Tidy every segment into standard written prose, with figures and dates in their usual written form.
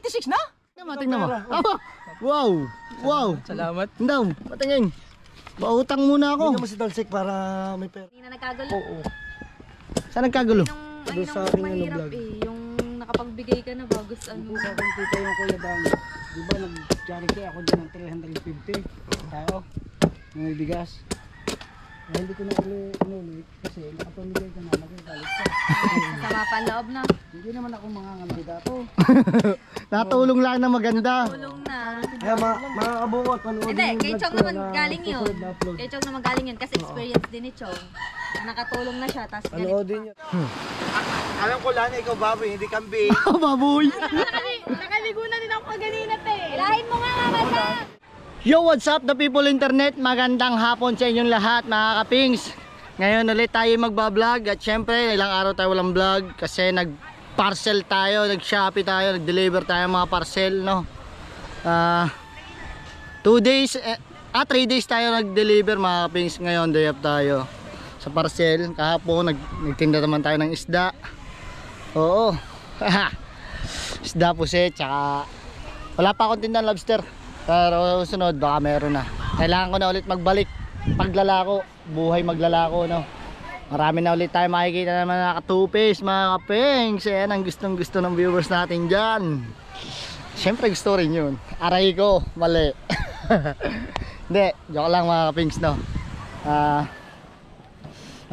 26 na? Tingnan mo. Wow. Wow. Salamat. Daw, patingin. Pautang muna ako. Hindi naman si Talsik para may pera. Hindi na nagkagulo. Oo. Saan nagkagulo? Doon sa aking mahirap vlog. Yung nakapagbigay ka na bago sa ano. Sa akin tita yung Kuya Dan. Di ba nag-charity ako dyan ng 350 tao. May bigas. Eh, hindi ko na ulit kasi nakapamigay ka na, nagagalit ka. Sama pa ang loob na. Hindi naman ako mga kandidato. Natulong lang na maganda. Tulong na. Kaya mga kabungot, panood Hindi, yung kay vlog Chong ko naman na galing yun. susunod na upload. Kay Chong naman galing yun kasi experience din ni Chong. Nakatulong na siya, tapos ganito Panoodin pa. nyo. Alam ko lang, ikaw baboy, hindi kambing. Baboy. Nakaligo na din ako kaganina te. Ilahin mo nga mamasa. Yo, what's up the people internet? Magandang hapon sa inyong lahat mga kapings. Ngayon ulit tayo magbablog at syempre ilang araw tayo walang vlog kasi nag-parcel tayo, nag-shopee tayo, nag-deliver tayo mga parcel, no? 2 days, 3 days tayo nag-deliver mga kapings. Ngayon day off tayo sa parcel. Kahapon nagtinda naman tayo ng isda. Oo. Isda puset, tsaka wala pa akong tinda ng lobster. Pero sunod baka meron na. Kailangan ko na ulit magbalik paglalako, buhay maglalako, no. Marami na ulit tayo makikita naman na ka-two-face mga kapings. Yan ang gustong gusto ng viewers natin dyan. Siyempre gusto rin yun. Aray ko, mali. Hindi, joke lang mga kapings, no.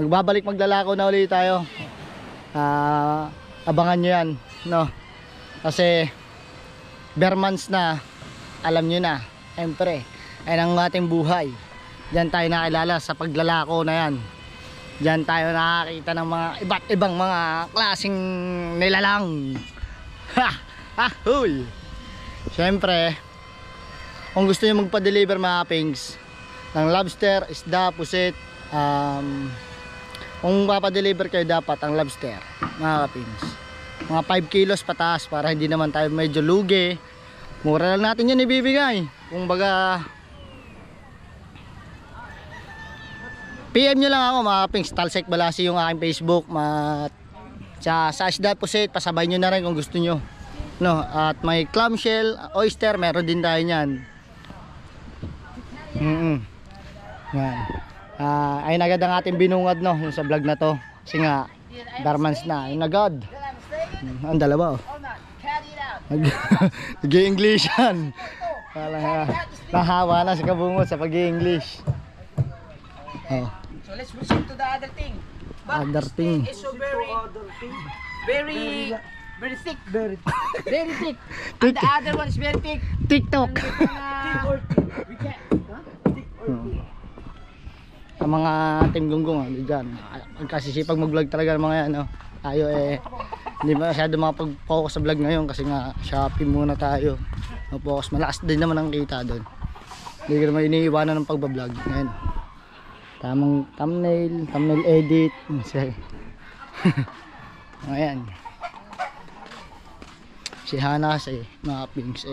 Magbabalik maglalako na ulit tayo. Abangan nyo yan, no. Kasi bare months na, alam nyo na, siyempre ay ang ating buhay. Diyan tayo nakilala sa paglalako na yan. Diyan tayo nakakita ng mga iba't ibang mga klaseng nilalang. Huy. Siyempre kung gusto nyo magpa-deliver mga kapings ng lobster, isda, pusit, kung papadeliver kayo dapat ang lobster mga kapings, mga 5 kilos pataas para hindi naman tayo medyo lugi. Mura lang natin yun ibibigay. Kung baga PM nyo lang ako mga kapings, Talsik Balasi yung aking Facebook. Sa isda pusit, pasabay nyo na rin kung gusto nyo, no? At may clamshell, oyster, meron din tayo nyan. Yan. Ayun agad ang ating binungad, no, yung sa vlog na to. Kasi nga Darmans na, ayun agad. Ang dalawa, oh. Nag-i-Englishan. Nahawa na si Kabungot sa pag-i-English. Oh. So let's proceed to the other thing. Other thing. It's so very thick. Very Very thick. And the other one is very thick. TikTok. Ang mga team gunggong dyan, magkasisipag mag-vlog talaga ng mga yan, no? Tayo hindi masyado makapag-focus sa vlog ngayon kasi nga Shopee muna tayo. Focus, malakas din naman ang kita doon. Hindi ko naman iniiwanan ng pagbablog ngayon. Tamang thumbnail edit. Ayan. Si Hana kasi mga pings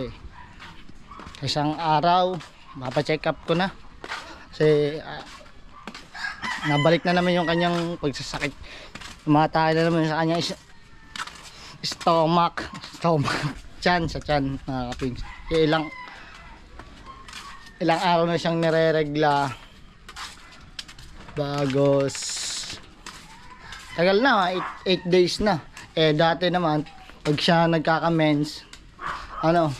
isang araw mapacheck up ko na kasi nabalik na naman yung kanyang pagsasakit. Tumatay na naman sa kanyang stomach tiyan mga kapings. Ilang araw na siyang nireregla bagos tagal na, 8 days na. Dati naman pag siya nagkaka-mens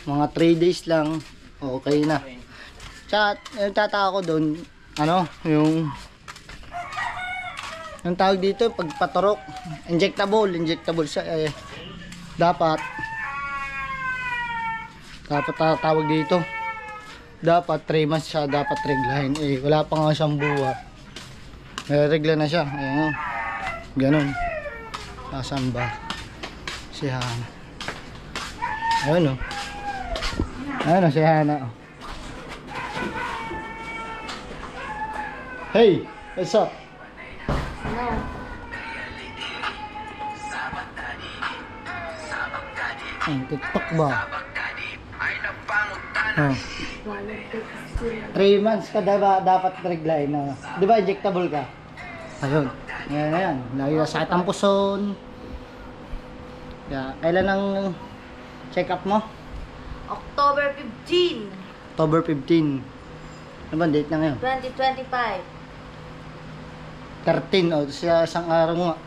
mga 3 days lang okay na. Tsaka tataka ko doon yung tawag dito pagpaturok, injectable siya dapat tawag dito dapat 3 months siya dapat reglahin. Wala pa nga siyang buwan, regla na siya. Ayan, ganun. Nasaan ba si Hana? Ayun, ayun si Hana. Hey, what's up? TikTok ba? 3 months ka dapat reglahin na. Di ba injectable ka? Ayun. Ayan. Lagi na sakit ang puson. Kailan ang check up mo? October 15, October 15. Ano ba ang date na ngayon? 2025. 13, o siya isang araw nga.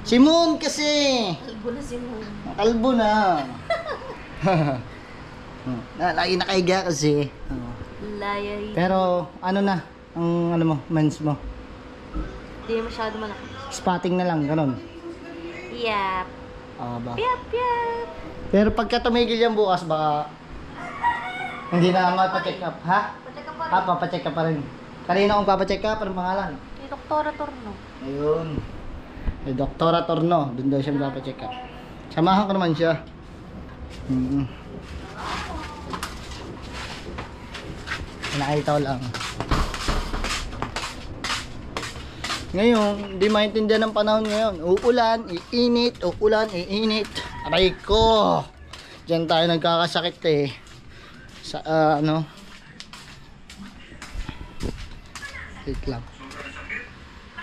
Si Moon kasi! Kalbo na si Moon. Kalbo na. Lagi nakaiga kasi. Oo. Layay. Pero ano na, ang ano mo, mens mo? Hindi masyado malaki. Spotting na lang, ganun. Yap. Ba? Yap, yap. Pero pagka tumigil yan bukas, baka hindi na mapacheck up, ha? Pati ka pa rin. Papacheck up pa rin. Kanina akong papacheck up, anong pangalan? Si Doktora Torno. Ayun. Eh, Doktora Torno, doon daw siya mapapacheck up. Samahan ko naman siya. Nakita ko lang. Ngayon, hindi maintindihan ng panahon ngayon. Uulan, iinit, uulan, iinit. Aray ko! Diyan tayo nagkakasakit eh. Sa ano? Wait lang.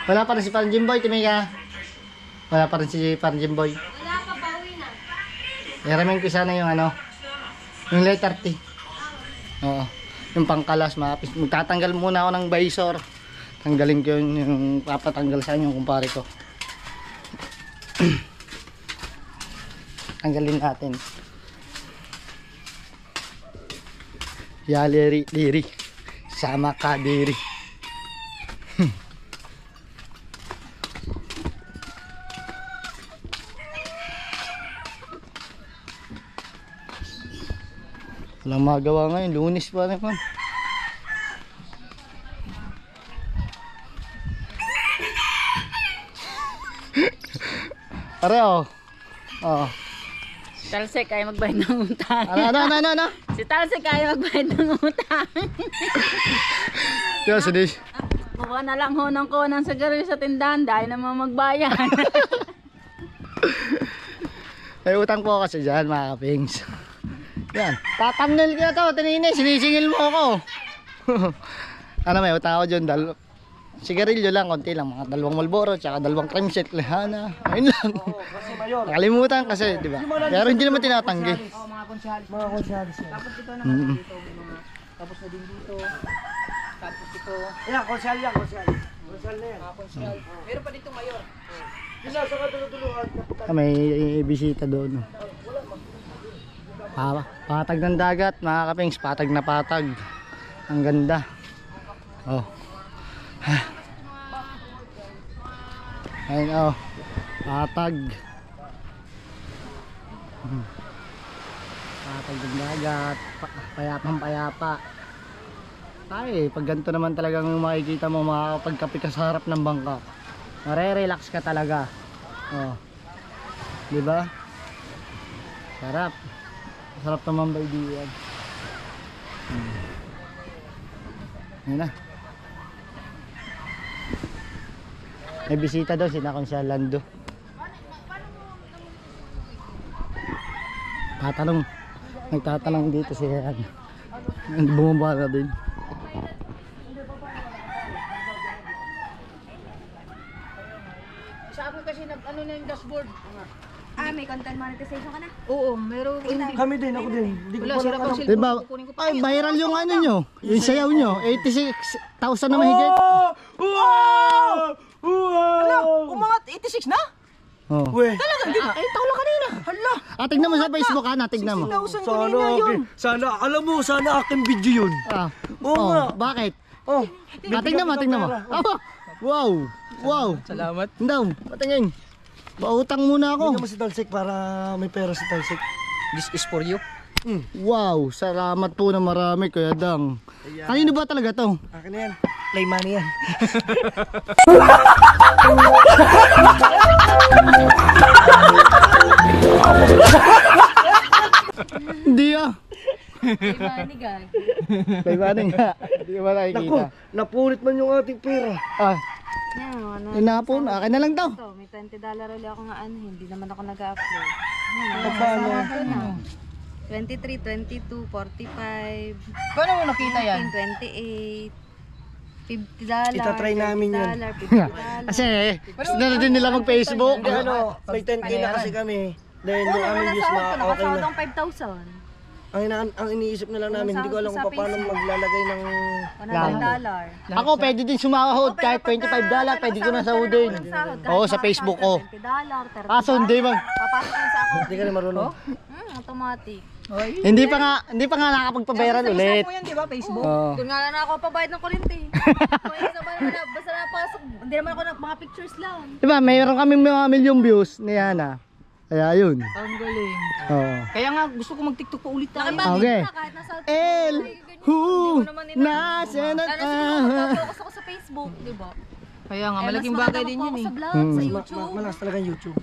Wala pa rin si Parang Jimboy, Timika. Wala pa rin si Parang Jimboy. Wala pa, bawi na. Iramin ko sana yung ano, yung letter T. Oo. Yung pangkalas, magtatanggal muna ako ng visor. Tanggalin ko yung papatanggal sa inyo yung kumpare ko. Tanggalin natin. Yali diri. Sama ka diri. Walang magawa ngayon, Lunes pa naman. Pareho. Oh. Si Talsik ay magbayad ng utang. Ano? Si Talsik ay magbayad ng utang. Yo, sige. Kuha na lang ho ng kunang sigarilyo sa tindahan dahil naman magbayad. May utang po kasi dyan, mga kapings. Yan. Tatamnil ko to, tinini, sinisingil mo ako. Ano, may utang ako dyan, sigarilyo lang, konti lang, mga 2 Marlboro, tsaka 2 cream set, lehana. Ayun lang. Nakalimutan kasi, di ba? Pero hindi naman tinatanggi. Mga konsyales yan. Tapos ito naman dito, may mga, tapos na din dito. Tapos ito, Yan, konsyal yan, konsyal. Konsyal na yan. konsyal. Meron pa dito mayor. Yun lang, sa katulog-tuluhan. May bisita doon. Patag ng dagat, mga kapings, patag na patag. Ang ganda. Oh. Ayun, oh. Patag. Patag ng dagat, payapang payapa. Ay, pag ganito naman talagang makikita mo, makakapagkape ka sa harap ng bangka. Mare-relax ka talaga. Oh. 'Di ba? Sarap. Sarap naman ba idiyan? Yan na. May bisita daw si Nakonsya Lando. Nagtatanong dito si ano. Bumaba na din. Sa akin kasi nag-ano na yung dashboard. May content monetization ka na? Oo, meron. Kami din, ako din. Hindi ko Wala, pa sira lang pang alam. cellphone. Diba? Kukunin ko pa. Ay, viral yung ano nyo. Yung sayaw nyo. 86,000 na mahigit. Wow! Wow! Umangat 86 na? Oh. Weh, Ay, tao lang kanina. Hala. Tignan mo sa Facebook ha, tignan mo. 60,000 sana kanina yun. sana, alam mo, sana aking video yun. Ah. Oo nga. Bakit? Oh, Tignan mo. Aba. Wow. Wow. Salamat. Daw, patingin. Pautang muna bigyan ako. mo si Talsik para may pera si Talsik. This is for you. Wow, salamat po na marami Kuya Dang. Kanino ba talaga to? Akin na yan. Play money yan. Hindi ah. Money gag. May maning nga. Hindi ko ba Naku, nakikita? napulit man yung ating pera. Ah, Yan, ano. inapon. Akin na lang daw. Ito, may $20 ulit ako nga ano, hindi naman ako nag-upload. Magkano? Ano? 23, 22, 45, Paano mo nakita yan? 28, $50. Itatry namin yun. $50. Kasi, gusto na din nila mag-Facebook. Hindi ano, may 10k na kasi kami. Dahil yung aming views Nasahod ko, okay na. nakasahod ang Ang iniisip na lang namin, hindi ko alam kung paano maglalagay ng... $100. Ako pwede din sumahod kahit $25, pwede ko na sahodin. Oo, sa Facebook ko. $20, $30. Kaso hindi man. Papasok yun sa account. Hindi ka na marunong. Automatic. Hindi pa nga nakakapagpabayaran ulit. mo yan, di ba? Facebook. Oo. Doon nga lang ako pabayad ng kuryente. Basta napasok, hindi naman ako mga pictures lang. Diba, mayroon kaming mga milyong views ni Hana. Kaya yun. Ang galing. Oo. Kaya nga, gusto ko mag-tiktok pa ulit tayo. Okay. Kahit nasa El, who, nasa Lalo na siguro focus ako sa Facebook, di ba? Kaya nga, malaking bagay din yun eh. Sa vlog, sa YouTube. Malakas talaga yung YouTube.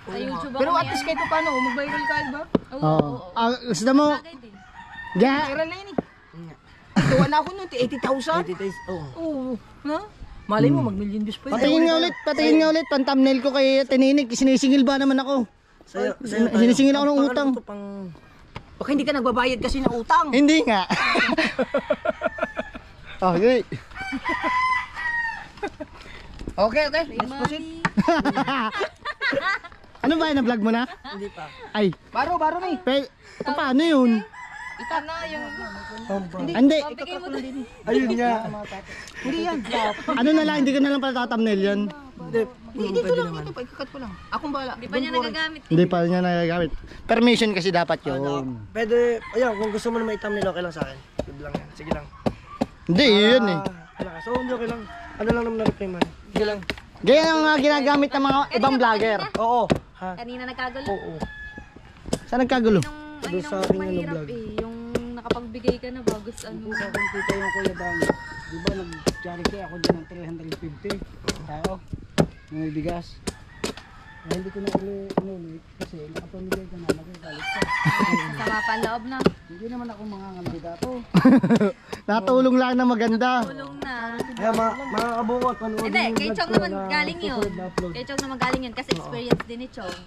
Sa YouTube Pero ako at least kahit paano, mag-viral ka, di ba? Oo. Gusto mo? Bagay din. Ga. Viral na yun eh. Tuwa na ako nun, 80,000. 80 days, oo. Oo. Na? Malay mo, mag-million views pa yun. Patingin nga ulit, pang-thumbnail ko kay Tininig. Sinisingil ba naman ako? Sa'yo Sinisingil ako ng utang. Baka hindi ka nagbabayad kasi ng utang. Hindi nga. Okay. Okay, let's proceed. Ano ba yun, na-vlog mo na? Hindi pa. Ay, Baro na eh. paano yun? Ito na yung... Hindi. Bigay mo din. Ayun nga. Hindi yan. Ano na lang, hindi ko na lang pala tathumbnail yan. Hindi, dito lang. Ito, ikakat ko lang. Akong bala. Di pa niya nagagamit. Hindi pa niya nagagamit. Permission kasi dapat yun. Pwede, ayun, kung gusto mo na may thumbnail, okay lang sa akin. Sige lang yan. Sige lang. Hindi, yun eh. So, hindi okay lang. Ano lang naman na-reply man. Sige lang. Ganyan ang mga ginagamit ng mga ibang vlogger. Oo. Ha? Kanina nagkagulo. Oo. Saan nagkagulo? Doon sa aking mahirap vlog. eh. Yung nakapagbigay ka na bago sa ano. Kung kita yung Kuya Dani, di ba nag-charity ako dyan ng 350 tao, ng bigas. Hindi ko na inulit kasi nakapamigay ka na, nagkakalit ka. Sama pa loob na. Hindi naman ako mangangandidato. Natulong lang na maganda. Tulong na. Kaya mga kabukot, panood Hindi, yung kay vlog Chong ko naman na galing yun. susunod na upload. Kay Chong naman galing yun kasi experience din ni Chong.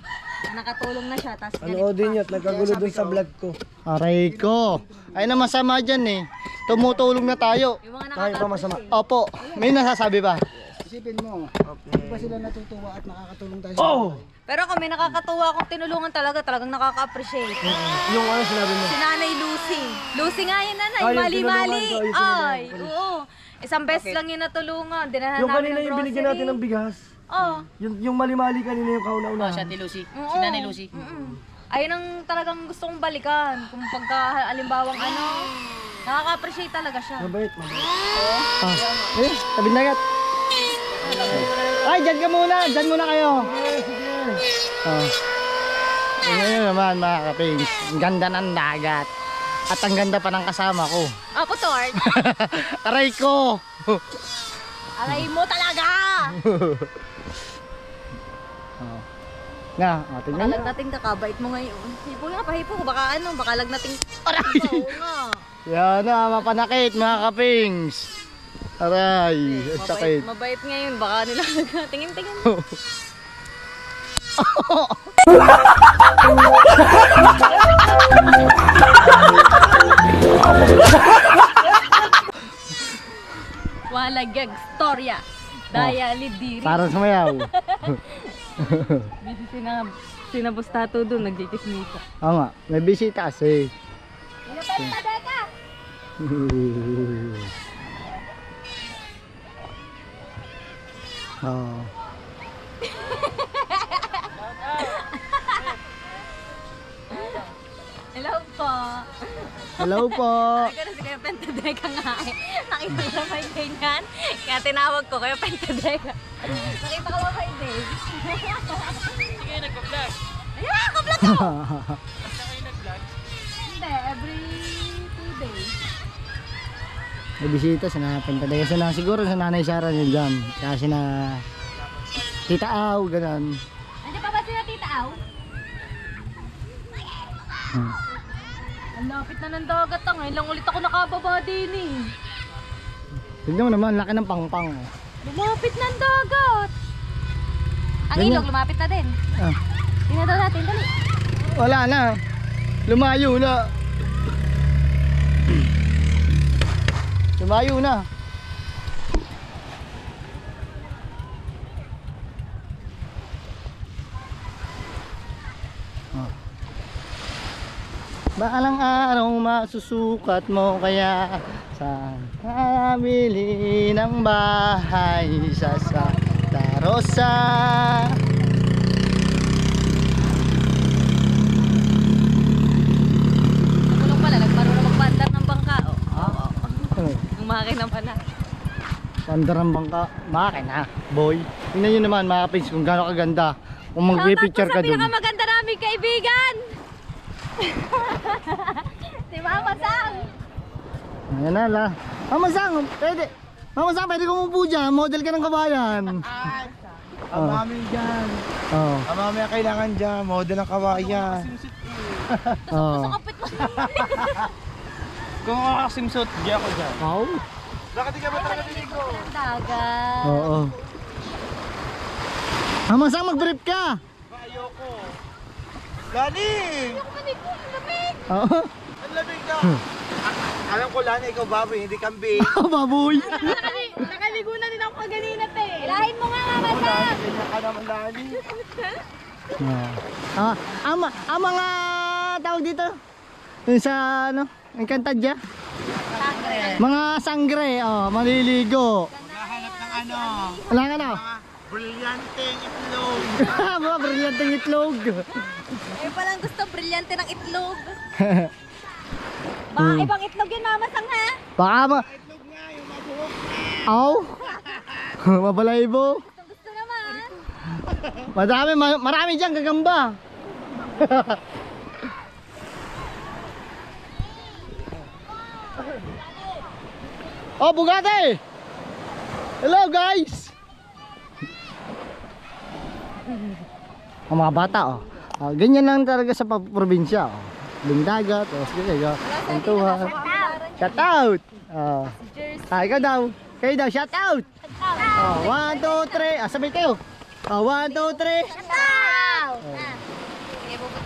Nakatulong na siya, tapos ganito Panoodin pa. nyo at nagkagulo dun sa vlog ko. Aray ko. Ay na masama dyan eh. Tumutulong na tayo. Yung mga Tayo pa nakatapos masama. eh. Opo, may nasasabi ba? Isipin mo, di ba sila natutuwa at nakakatulong tayo sa Pero kami nakakatuwa kung tinulungan talagang nakaka-appreciate. Yung ano sinabi mo. Si Nanay Lucy. Lucy nga yun, Nanay. Ay, yung Mali-mali. tinulungan ko, yung Ay, tinulungan oo. Isang beses lang yun natulungan. Dinahan Yung namin kanina ng yung binigyan grocery. natin ng bigas. Oo. Yung mali-mali kanina yung kauna-una. Siya, Lucy. Oo. Si Nanay Lucy. Ayun ang talagang gusto kong balikan. Kung pagka alimbawang ano, nakaka-appreciate talaga siya. Mabait, mabait. Eh, tabi na gat. Ay, dyan ka muna. Dyan muna kayo. Ngayon naman mga kapings. Ang ganda ng dagat. At ang ganda pa ng kasama ko. Ako, Tort. Aray ko. Aray mo talaga! Nga, tingnan Baka mo. lagnating ka, kabait mo ngayon. Hipo nga, pahipo ko. Baka ano, baka lagnating... Aray! Oo nga. Yan na, mapanakit mga kapings. Aray, at sakit. Mabait ngayon, baka nila tingin-tingin. Wala gag storya. Daya lidiri. Parang sumayaw. Busy sinabustato doon, nagdikismita. Oo nga, may bisita kasi. Oo. Hello po. Hello po. Kasi kayo Pentadeka nga eh. Nakita ko may ganyan. Kaya tinawag ko kayo Pentadeka. Nakita ko ba may day? Sige, nagpa-vlog. Ayun, nagpa-vlog ako! Hindi, every 2 days. May bisita sa napintadaya. Siguro sa nanay Sarah yun dyan. Kasi na Tita Aw, ganun. Andiyan pa ba sila Tita Aw? Ang lapit na ng dagat ah. Ngayon lang ulit ako nakababa din eh. Tignan mo naman, laki ng pangpang. Lumapit ng dagat. Ang Ganyan. ilog lumapit na din. Ah, Tingnan daw natin, dali. wala na. Lumayo na. Lumayo na. Balang araw masusukat mo kaya saan kamili ng bahay sa Santa Rosa. Tulong pala, nagmarunong magpandar ng bangka. Ang makina pala. Pandarang bangka, makina, boy. Tingnan nyo naman mga kapings kung gaano kaganda. Kung mag-picture ka Shoutout po sa dun. pinakamaganda naming kaibigan. Si Mama Sang. Ayan na la. Mama Sang, pwede. Mama Sang, pwede kong upo dyan. Model ka ng kabayan. Ang mami dyan. Oh. Ang mami ang kailangan dyan. Model ng kawayan. Oh. Kapit mo. Kung ako kasimsot, di ako dyan. Oh. Bakit di ka ba talaga dinigo? Ang dagat. Oo. Mama Sang, mag-brief ka. Ayoko. Lalim! Oo. Ang lamig ka! Alam ko Lani, ikaw baboy, hindi kambing. Baboy. Nakaligo na din ako kaganina, te. Ilahin mo nga, Mama Lani, Sang. ganyan ka naman Lani. Mga tawag dito. Yung sa ano, yung Cantadja. Mga sangre, oh, maliligo. Maghahanap ng ano, Wala ka na. brilyanteng itlog. Mga brilyanteng itlog. Eh palang gusto, brilyante ng itlog. Baka ibang itlog yun, Mama Sang, ha? Baka ma... Itlog nga, yung mabuhok. Aw. Mabalaybo. Gusto naman. Marami dyan gagamba. Oh, Bugatti! Hello guys! Ang mga bata oh. Ganyan lang talaga sa probinsya oh. Lindagat, oh, sige, kwentuhan. Shout out! Ikaw daw. Kayo daw, shout out! 1, 2, 3. Sabay kayo. 1, 2, 3.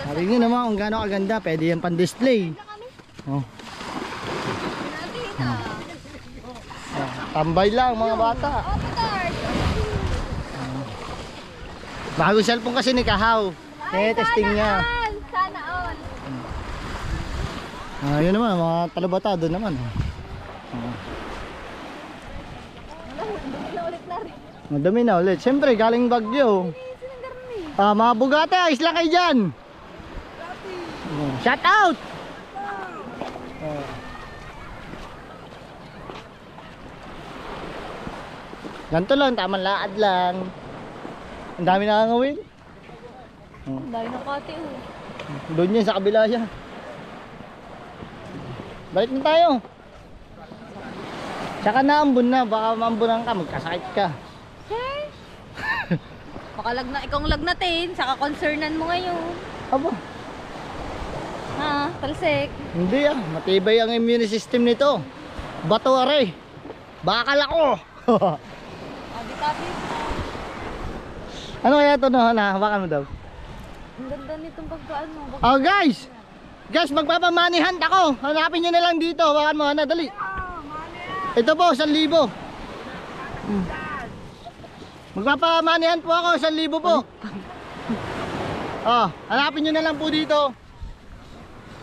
Sabi nyo naman kung gaano kaganda. Pwede yan pan-display. Oh. Tambay lang mga bata. Bagong cellphone kasi ni Kahaw. Testing niya. Sana all. Yun naman, mga talabata doon naman. Madami na ulit. Siyempre, galing Bagyo. Mga Bugatti, ayos lang kayo dyan. Shout out! Ganito lang, tamang laad lang. Ang dami nakangawin. Ang dami ng kati, oh. Doon yan sa kabila siya. Balik na tayo. Tsaka naambun na, baka maambunan ka, magkasakit ka. Baka ikaw ang lagnatin, saka concernan mo ngayon. Aba, Ha, talsik. hindi matibay ang immune system nito. Bato are. Bakal ako. Abi-tabi. Ano kaya ito no? Hawakan mo daw. Ang ganda nitong pagkaan mo. Oh guys! Guys, magpapamanihan ako. Hanapin nyo na lang dito. Hawakan mo, Ana, dali. Ito po, 1,000. Magpapamanihan po ako, 1,000 po. Oh, hanapin nyo na lang po dito.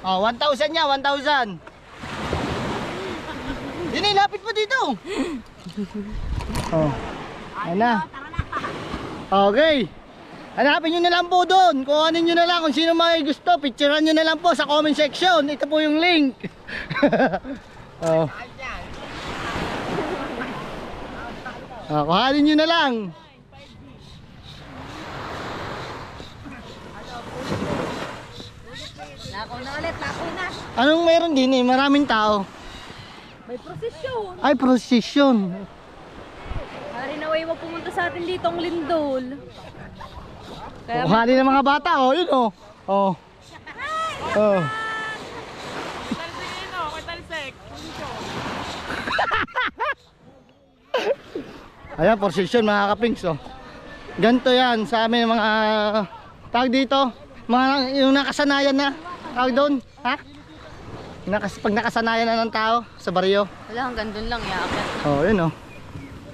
Oh, 1,000 niya, 1,000. Dini, lapit po dito. Oh, ayan na. Okay. Hanapin nyo na lang po doon. Kuhanin nyo na lang kung sino may gusto. Picturean nyo na lang po sa comment section. Ito po yung link. Oh. Kuhanin nyo na lang. Lako na ulit, lako na. Anong meron din eh? Maraming tao. May prosesyon. Ay, procession. Hari na way mo pumunta sa atin dito ang lindol. Kaya Kuhanin ng mga bata. Oh, yun oh. Oh. Oh. Ayan, procession mga kapings oh. Ganto yan sa amin mga tawag dito. Mga yung nakasanayan na. Tawag doon. Ha? Pag nakasanayan na ng tao sa baryo. wala, hanggang dun lang, yaakit. Oh, yun oh.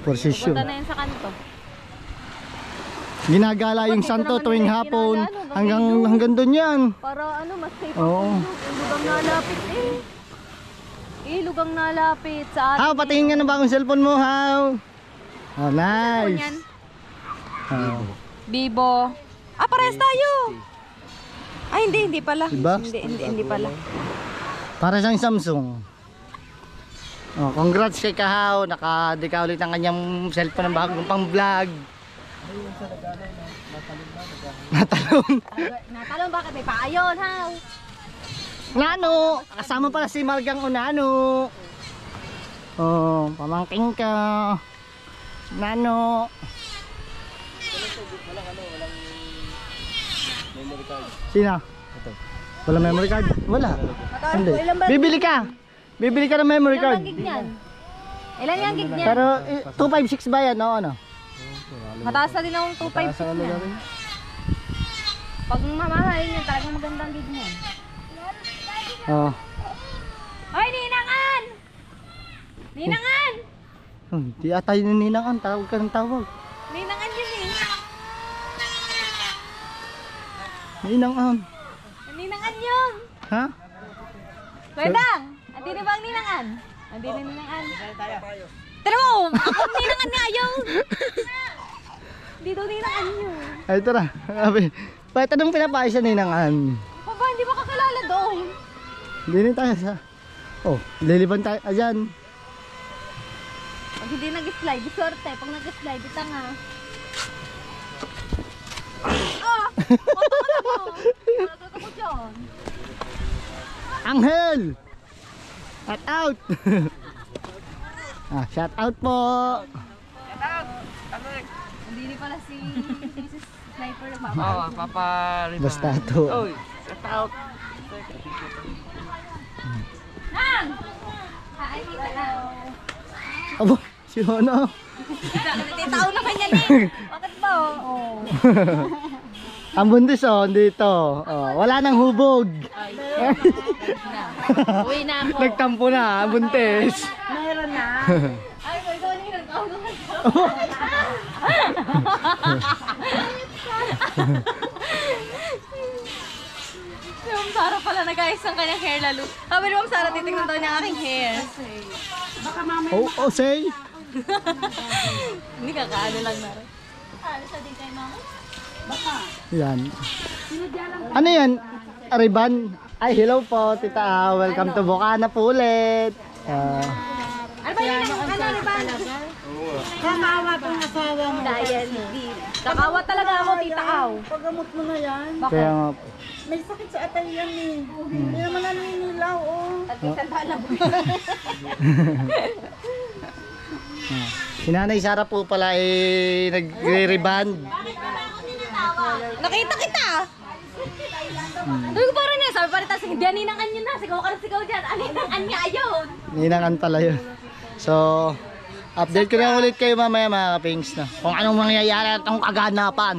Procession. Punta na yan sa kanto. Ginagala yung Dito santo naman tuwing nila hapon. ginagala, Hanggang doon yan. Para ano, mas safe Oo. ang ilog. Ilog ang nalapit eh. Ilog ang nalapit sa atin. Haw, patingin nga ng bagong cellphone mo, Haw. Oh, nice. Yan. Oh. Bibo. Ah, parehas tayo. Ay, hindi pala. Diba? Hindi pala. Para siyang Samsung. Oh, congrats kay Kahaw. Nakadika ulit ang kanyang cellphone ng bagong pang vlog. Natalon. Natalong bakit may paayon, ha? Nano, kasama pala si Margang Unano. Oh, pamangking ka. Nano. Sino? Wala memory card? Wala. Hindi. Bibili ka. Bibili ka ng memory Ilan card. bang gig niyan? Ilan yung gig niyan? Pero 256 ba yan? O ano? Mataas na din akong 256 niyan. Pag mamahalin niya, talagang magandang gig niyan. Oh. Hoy, Ninangan! Ninangan! Di ata yun ninangan. Tawag ka ng tawag. Ninangan yun eh. Ninangan. Ninangan yun. Ha? Kwendang! Andi na ba ang ninangan? Andi na ninangan. Tara mo! Ako ang ninangan nga yun! Hindi daw ninangan yun. Ay, tara. Sabi, bakit anong pinapayos sa ninangan? Papa, hindi mo kakilala doon. Hindi rin tayo sa... Oh, liliban tayo. Ayan. Pag hindi nag-slide, sorte. Pag nag-slide, di tanga. Ah! Mata mo! Nagkaka ko dyan. Anghel! Shout out! Shout out po! Hindi ni pala si Sniper na papa. Oo, papa. Basta to. Oy, shout out. Nang! Ay, kita na. Abo, si Hono. Tao naman yan eh. Bakit ba? Oo. Ang buntis dito. Oh, wala nang hubog. Uwi na ako. Nagtampo na, ang buntis. Meron na. Ay, may gawin ng tao naman. Si Ma'am Sara pala nag-ayos ng kanyang hair lalo. Sabi ni Ma'am Sara, titignan daw niya ang aking hair. Oh, say. Hindi kakaano lang na rin. Ano sa din kay Mama? Yan. Ano yan? Ariban? Ay, hello po, tita. Welcome to Bukana po ulit. Ano ba yun? Ano ba? Kamawa tong asawa mo. Dahil kakawa talaga ako, tita Aw. Pagamot mo na yan. Kaya nga po. May sakit sa atay yan eh. Hindi naman naninilaw oh. Tagkitanda lang. Si Nanay Sara po pala nagre-reband. Nakita kita! Sabi ko parang niya, sabi pa rin tayo, hindi aninangan yun na, sigaw ka na sigaw dyan, aninangan niya ayun! Ninangan pala yun. So, update ko na ulit kayo mamaya mga kapings na kung anong mangyayari at anong kaganapan.